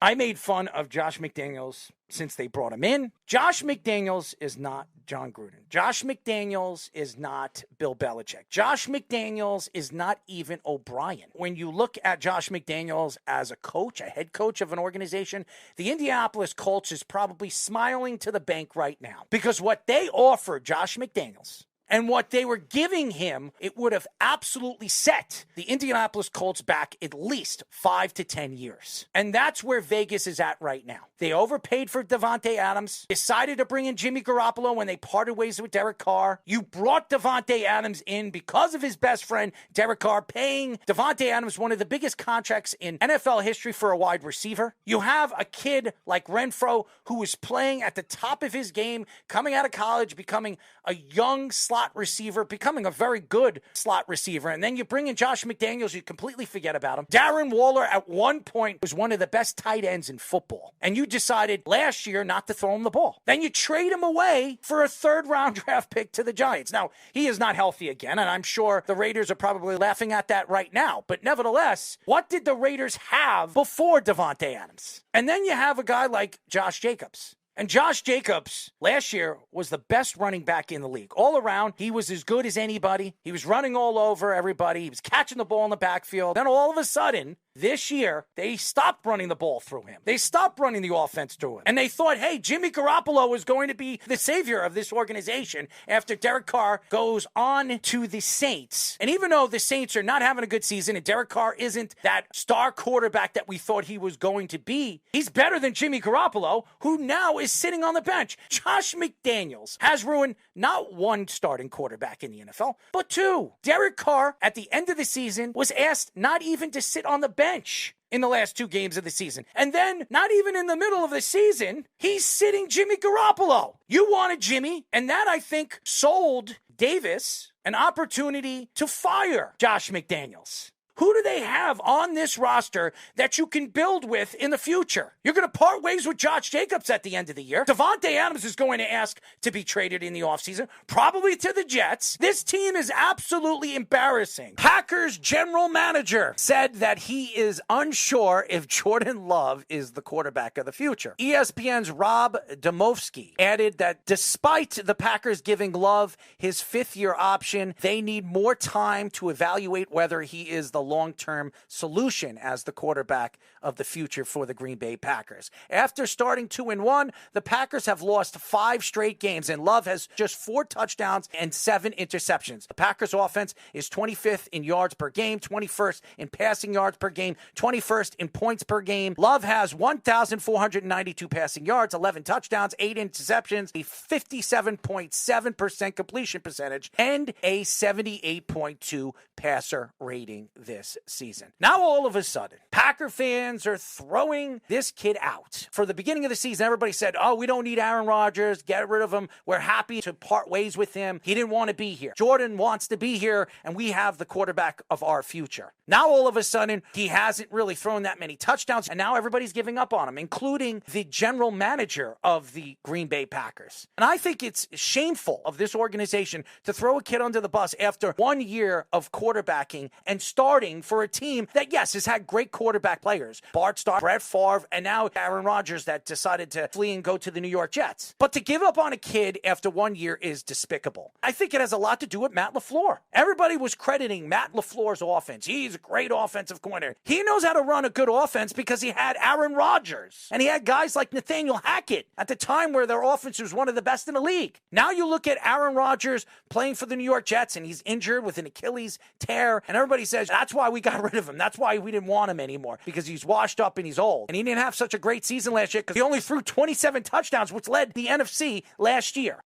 I made fun of Josh McDaniels since they brought him in. Josh McDaniels is not John Gruden. Josh McDaniels is not Bill Belichick. Josh McDaniels is not even O'Brien. When you look at Josh McDaniels as a coach, a head coach of an organization, the Indianapolis Colts is probably smiling to the bank right now because what they offered Josh McDaniels and what they were giving him, it would have absolutely set the Indianapolis Colts back at least 5 to 10 years. And that's where Vegas is at right now. They overpaid for Davante Adams, decided to bring in Jimmy Garoppolo when they parted ways with Derek Carr. You brought Davante Adams in because of his best friend, Derek Carr, paying Davante Adams one of the biggest contracts in NFL history for a wide receiver. You have a kid like Renfro who is playing at the top of his game, coming out of college, becoming a young slot receiver, becoming a very good slot receiver. And then you bring in Josh McDaniels, you completely forget about him. Darren Waller at one point was one of the best tight ends in football. And you decided last year not to throw him the ball. Then you trade him away for a third-round draft pick to the Giants. Now, he is not healthy again, and I'm sure the Raiders are probably laughing at that right now. But nevertheless, what did the Raiders have before Davante Adams? And then you have a guy like Josh Jacobs. And Josh Jacobs last year was the best running back in the league. All around, he was as good as anybody. He was running all over everybody. He was catching the ball in the backfield. Then all of a sudden, this year, they stopped running the ball through him. They stopped running the offense through him. And they thought, hey, Jimmy Garoppolo is going to be the savior of this organization after Derek Carr goes on to the Saints. And even though the Saints are not having a good season and Derek Carr isn't that star quarterback that we thought he was going to be, he's better than Jimmy Garoppolo, who now is sitting on the bench. Josh McDaniels has ruined not one starting quarterback in the NFL, but two. Derek Carr, at the end of the season, was asked not even to sit on the bench in the last 2 games of the season. And then, not even in the middle of the season, he's sitting Jimmy Garoppolo. You wanted Jimmy, and that, I think, sold Davis an opportunity to fire Josh McDaniels. Who do they have on this roster that you can build with in the future? You're going to part ways with Josh Jacobs at the end of the year. Davante Adams is going to ask to be traded in the offseason, probably to the Jets. This team is absolutely embarrassing. Packers general manager said that he is unsure if Jordan Love is the quarterback of the future. ESPN's Rob Demovsky added that despite the Packers giving Love his 5th-year option, they need more time to evaluate whether he is the long-term solution as the quarterback of the future for the Green Bay Packers. After starting 2-1, the Packers have lost 5 straight games, and Love has just 4 touchdowns and 7 interceptions. The Packers offense is 25th in yards per game, 21st in passing yards per game, 21st in points per game. Love has 1,492 passing yards, 11 touchdowns, 8 interceptions, a 57.7% completion percentage, and a 78.2 passer rating this season. Now, all of a sudden, Packer fans are throwing this kid out. For the beginning of the season, everybody said, oh, we don't need Aaron Rodgers. Get rid of him. We're happy to part ways with him. He didn't want to be here. Jordan wants to be here, and we have the quarterback of our future. Now, all of a sudden, he hasn't really thrown that many touchdowns, and now everybody's giving up on him, including the general manager of the Green Bay Packers. And I think it's shameful of this organization to throw a kid under the bus after 1 year of quarterbacking and starting for a team that, yes, has had great quarterback players. Bart Starr, Brett Favre, and now Aaron Rodgers that decided to flee and go to the New York Jets. But to give up on a kid after 1 year is despicable. I think it has a lot to do with Matt LaFleur. Everybody was crediting Matt LaFleur's offense. He's a great offensive coordinator. He knows how to run a good offense because he had Aaron Rodgers. And he had guys like Nathaniel Hackett at the time where their offense was one of the best in the league. Now you look at Aaron Rodgers playing for the New York Jets, and he's injured with an Achilles tear, and everybody says, that's why we got rid of him. That's why we didn't want him anymore, because he's washed up and he's old. And he didn't have such a great season last year because he only threw 27 touchdowns, which led the NFC last year.